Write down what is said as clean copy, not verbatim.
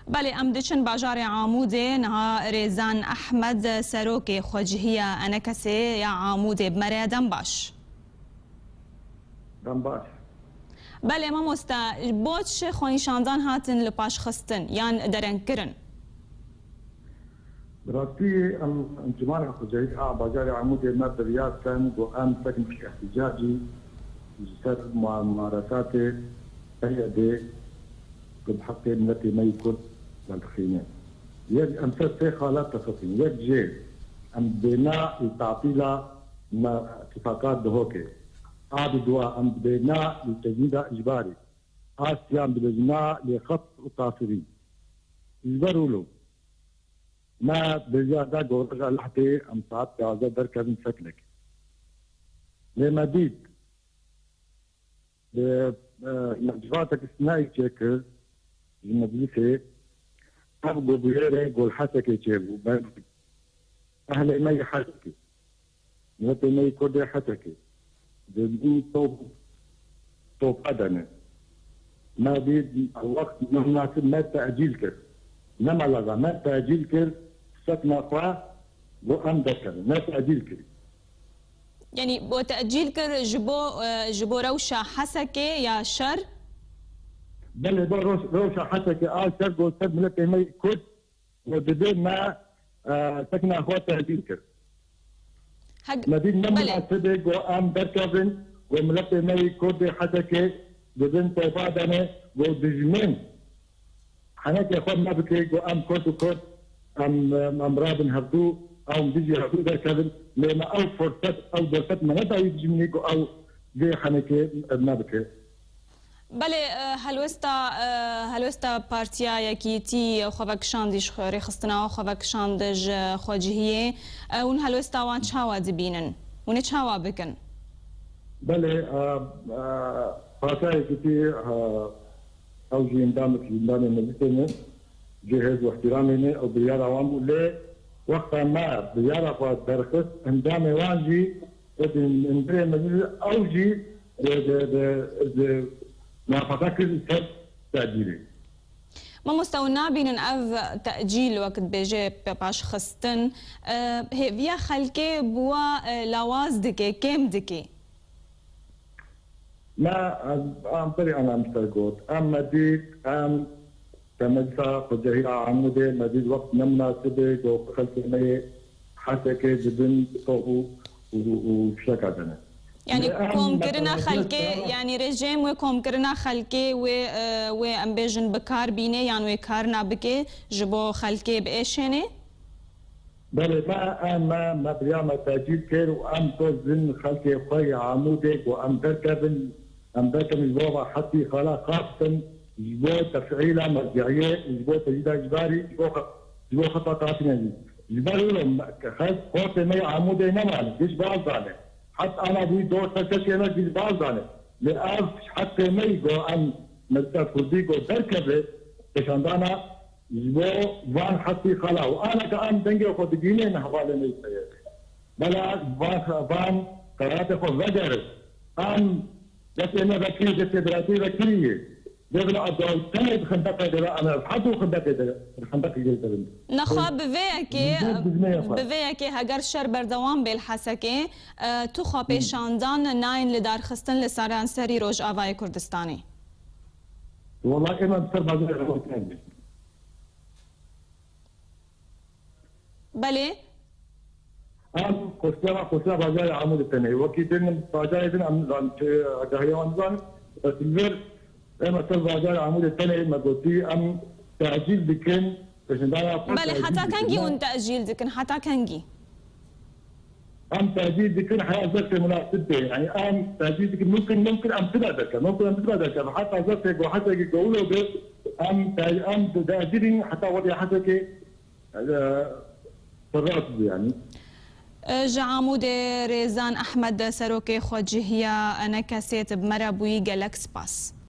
بله ام دچن باجار عاموده نها ريزان احمد سروكي خوجهية انا كسي يا عاموده بمري دنباش بله ما مستا بوتش خويشاندان هاتن لباش خستن يان درن كرن براسي انجمان خوجهية باجار عاموده مرد رياض كان وقام سكن في احتجاجي جسر ممارسات هيئة بحق التي ما يكون للخيمات. يجب أن تسيخ حالات تصفين يجب أن بناء التعطيل ما اتفاقات دهوكي عاد دواء أن بناء التجديد إجباري آسيان بلجناء لخط القاصري إجباروا له ما بزيادة قورجة لحتي أم ساعات بعزة دركة من سكنك لمديد بمجفاتك الثنائي تشكل المجلسة أبغى بغيره قول حسكي تشيبو أهل ما يحسكي نتي ما يكون حسكي بدي توب أدنى ما بيد الوقت مناسب ما تأجيل كر نما لغا ما تأجيل كر سكنا قوا وأم ذكر ما تأجيل كر يعني بو تأجيل كر جبو روشة حسكي يا شر بل روشة حسكي شر قول سب ملكي ما يكون وبدون ما سكنا قوا تأجيل كر مدين نمنا سبق وأم بركبن وملقي مي كودي حدكي بدون توفادنا ودجمن حناك يا اخوان ما بكي وأم كود أم رابن هردو أو بيجي هردو بركبن لما أو فرصت أو درست ما نتا يجمني أو زي حناك ما بكي بله هلوستا بارتيا يكيتي خوفك شاندش خوري خستنا خوفك شاندج خوجهيه ون هلوستا وان شاوا دبينن ون شاوا بكن بله بارتيا يكيتي او جي اندامك اندام المجتمع جهاز واحترامنا او بيار عوام له وقت ما بيار خو درخص اندام وانجي اندري مجلس او جي ما فكر تأجيلي ما مستونا بين أف تأجيل وقت بيجي باش خستن هي فيا خلكي بوا لواز دكي كم دكي ما أم طريق أنا مسترقوت أم مديد أم كمجلسة خجهية عمودة مديد وقت نمنا سبق وخلكي مي حسكي جبن طوقو وشكا دنا يعني كوم كرنا خلكي يعني رجيم وكوم كرنا خلكي و امبيجن بكار بيني يعني وكارنا بكي جبو خلكي بايشيني بله ما برياما تاجيل كير وام توزن خلكي خوي عمودك وام دركبن جبوها حتى خلا خاصة جبو تفعيلة مرجعية جبو تجديد اجباري جبو خطأ قاتلين جبالو لهم خوتي مي عمودي نمان جيش بعض ذلك حتى انا بي دور تكشي انا جيش بعض ذلك لأرض حتى مي جو ان مدتا كرديكو دركبه تشاندانا جبو وان حتى خلا وانا كأن دنجي وخد جينين حوالي مي سيئة بلا وان قراتي خو وجرس ام جسي انا بكري جسي براتي بكريه دبل أدوال تاني خندقة دلا أنا حدو خندقة جيترن نخا بفيكي هجر شر بردوام بالحسكي تخا بيشاندان ناين لدار خستن لساران سري روج آوای كردستاني والله إما بسر بازار غوتين بلي قصة بازار عمود التاني وكيدن بازار إذن أم جاهيوان زان بس اما بازار عمود الثاني ما قلتي ام تاجيل دكن بله حتى كنجي وان تاجيل دكن حتى كنجي ام تاجيل دكن حياه ذات مناسبه يعني ام تاجيل دكن ممكن ام تبعدك حتى ذاتك وحتى يقولوا به ام تاجيل حتى وضع حتى فرات يعني جعامود ريزان احمد سروكي خوجهية انا كاسيت بمرابوي جالكس باس